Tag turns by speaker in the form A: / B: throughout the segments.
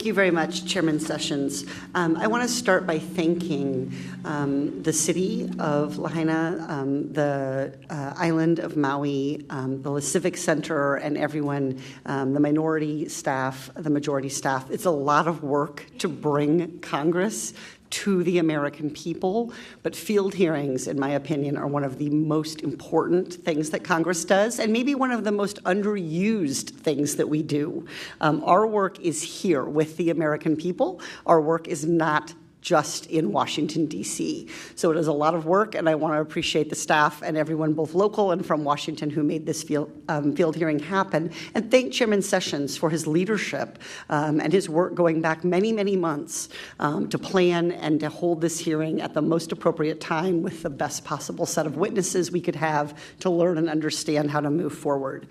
A: Thank you very much, Chairman Sessions. I want to start by thanking the city of Lahaina, the island of Maui, the Civic Center, and everyone, the minority staff, the majority staff. It's a lot of work to bring Congress to the American people, but field hearings, in my opinion, are one of the most important things that Congress does, and maybe one of the most underused things that we do. Our work is here with the American people. Our work is not just in Washington, D.C. So it is a lot of work, and I want to appreciate the staff and everyone, both local and from Washington, who made this field hearing happen, and thank Chairman Sessions for his leadership and his work going back many, many months to plan and to hold this hearing at the most appropriate time with the best possible set of witnesses we could have to learn and understand how to move forward.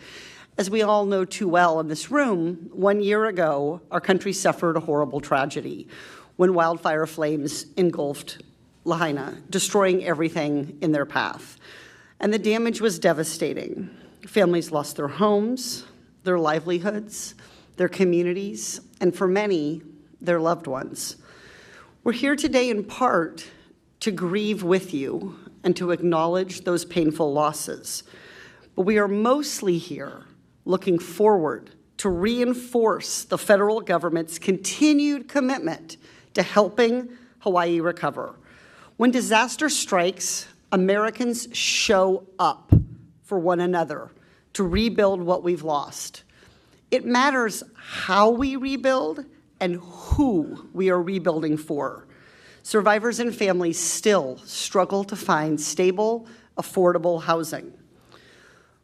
A: As we all know too well in this room, 1 year ago, our country suffered a horrible tragedy when wildfire flames engulfed Lahaina, destroying everything in their path. And the damage was devastating. Families lost their homes, their livelihoods, their communities, and for many, their loved ones. We're here today in part to grieve with you and to acknowledge those painful losses. But we are mostly here looking forward to reinforce the federal government's continued commitment to helping Hawaii recover. When disaster strikes, Americans show up for one another to rebuild what we've lost. It matters how we rebuild and who we are rebuilding for. Survivors and families still struggle to find stable, affordable housing.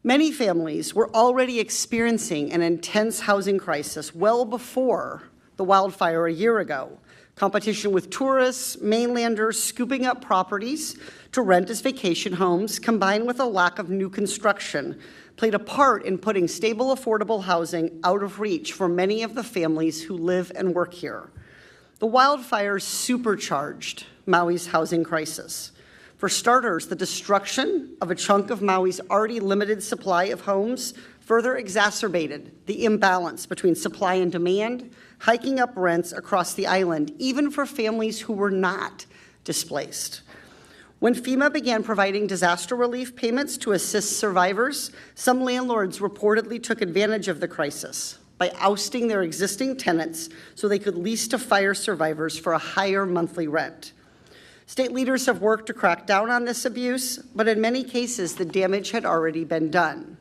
A: Many families were already experiencing an intense housing crisis well before the wildfire a year ago. Competition with tourists, mainlanders scooping up properties to rent as vacation homes, combined with a lack of new construction, played a part in putting stable, affordable housing out of reach for many of the families who live and work here. The wildfires supercharged Maui's housing crisis. For starters, the destruction of a chunk of Maui's already limited supply of homes further exacerbated the imbalance between supply and demand, hiking up rents across the island, even for families who were not displaced. When FEMA began providing disaster relief payments to assist survivors, some landlords reportedly took advantage of the crisis by ousting their existing tenants so they could lease to fire survivors for a higher monthly rent. State leaders have worked to crack down on this abuse, but in many cases, the damage had already been done.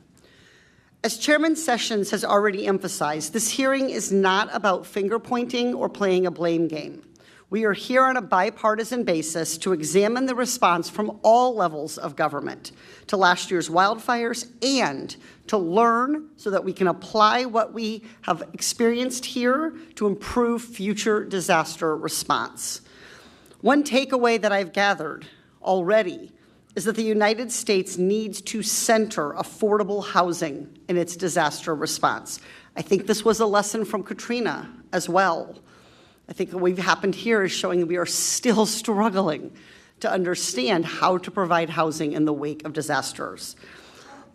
A: As Chairman Sessions has already emphasized, this hearing is not about finger-pointing or playing a blame game. We are here on a bipartisan basis to examine the response from all levels of government to last year's wildfires and to learn so that we can apply what we have experienced here to improve future disaster response. One takeaway that I've gathered already is that the United States needs to center affordable housing in its disaster response. I think this was a lesson from Katrina as well. I think what happened here is showing that we are still struggling to understand how to provide housing in the wake of disasters.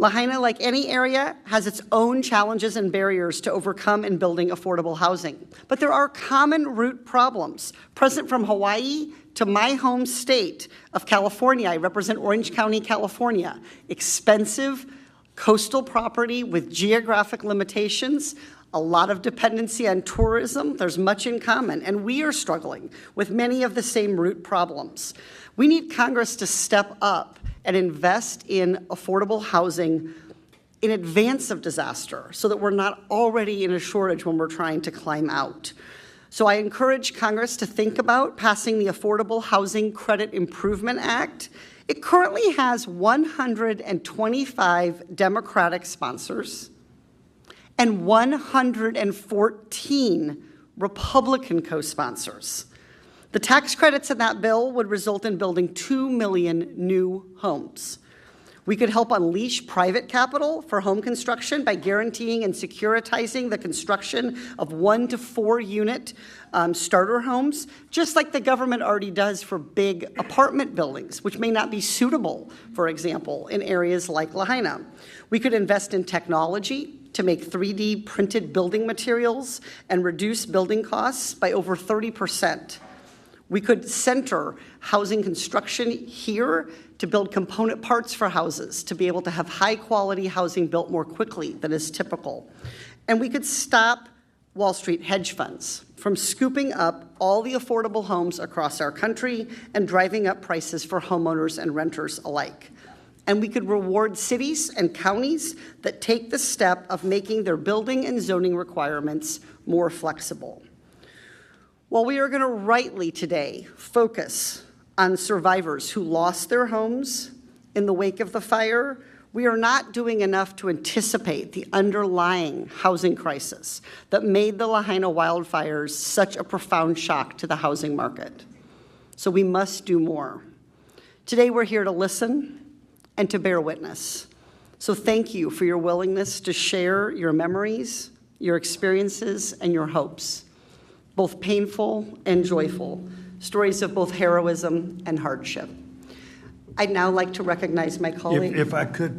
A: Lahaina, like any area, has its own challenges and barriers to overcome in building affordable housing. But there are common root problems present from Hawaii to my home state of California. I represent Orange County, California. Expensive coastal property with geographic limitations, a lot of dependency on tourism. There's much in common, and we are struggling with many of the same root problems. We need Congress to step up and invest in affordable housing in advance of disaster so that we're not already in a shortage when we're trying to climb out. So I encourage Congress to think about passing the Affordable Housing Credit Improvement Act. It currently has 125 Democratic sponsors and 114 Republican co-sponsors. The tax credits in that bill would result in building 2 million new homes. We could help unleash private capital for home construction by guaranteeing and securitizing the construction of 1 to 4 unit starter homes, just like the government already does for big apartment buildings, which may not be suitable, for example, in areas like Lahaina. We could invest in technology to make 3D printed building materials and reduce building costs by over 30%. We could center housing construction here to build component parts for houses, to be able to have high-quality housing built more quickly than is typical. And we could stop Wall Street hedge funds from scooping up all the affordable homes across our country and driving up prices for homeowners and renters alike. And we could reward cities and counties that take the step of making their building and zoning requirements more flexible. While we are going to rightly today focus on survivors who lost their homes in the wake of the fire, we are not doing enough to anticipate the underlying housing crisis that made the Lahaina wildfires such a profound shock to the housing market. So we must do more. Today we're here to listen and to bear witness. So thank you for your willingness to share your memories, your experiences, and your hopes, both painful and joyful, stories of both heroism and hardship. I'd now like to recognize my colleague.
B: If I could,